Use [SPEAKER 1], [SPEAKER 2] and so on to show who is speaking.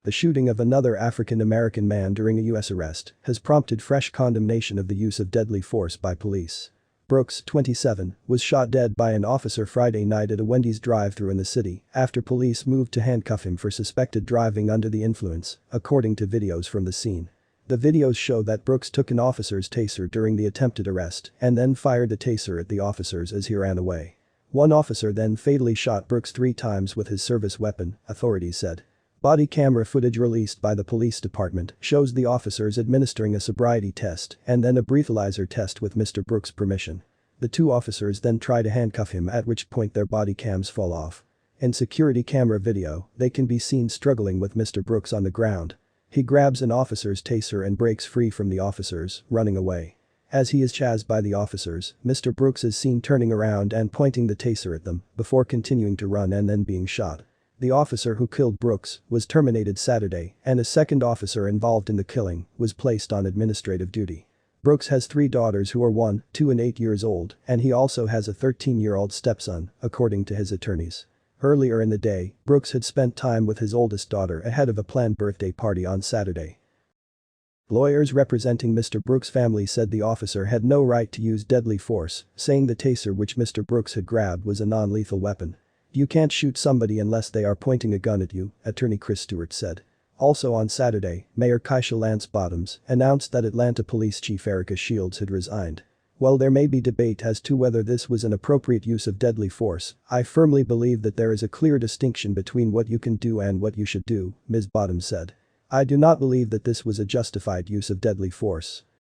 [SPEAKER 1] The shooting of another African-American man during a U.S. arrest has prompted fresh condemnation of the use of deadly force by police. Brooks, 27, was shot dead by an officer Friday night at a Wendy's drive-thru in the city after police moved to handcuff him for suspected driving under the influence, according to videos from the scene. The videos show that Brooks took an officer's taser during the attempted arrest and then fired the taser at the officers as he ran away. One officer then fatally shot Brooks 3 times with his service weapon, authorities said. Body camera footage released by the police department shows the officers administering a sobriety test and then a breathalyzer test with Mr. Brooks' permission. The 2 officers then try to handcuff him, at which point their body cams fall off. In security camera video, they can be seen struggling with Mr. Brooks on the ground. He grabs an officer's taser and breaks free from the officers, running away. As he is chased by the officers, Mr. Brooks is seen turning around and pointing the taser at them before continuing to run and then being shot. The officer who killed Brooks was terminated Saturday, and a second officer involved in the killing was placed on administrative duty. Brooks has 3 daughters who are 1, 2 and 8 years old, and he also has a 13-year-old stepson, according to his attorneys. Earlier in the day, Brooks had spent time with his oldest daughter ahead of a planned birthday party on Saturday. Lawyers representing Mr. Brooks' family said the officer had no right to use deadly force, saying the taser which Mr. Brooks had grabbed was a non-lethal weapon. "You can't shoot somebody unless they are pointing a gun at you," Attorney Chris Stewart said. Also on Saturday, Mayor Keisha Lance Bottoms announced that Atlanta Police Chief Erica Shields had resigned. "While there may be debate as to whether this was an appropriate use of deadly force, I firmly believe that there is a clear distinction between what you can do and what you should do," Ms. Bottoms said. "I do not believe that this was a justified use of deadly force."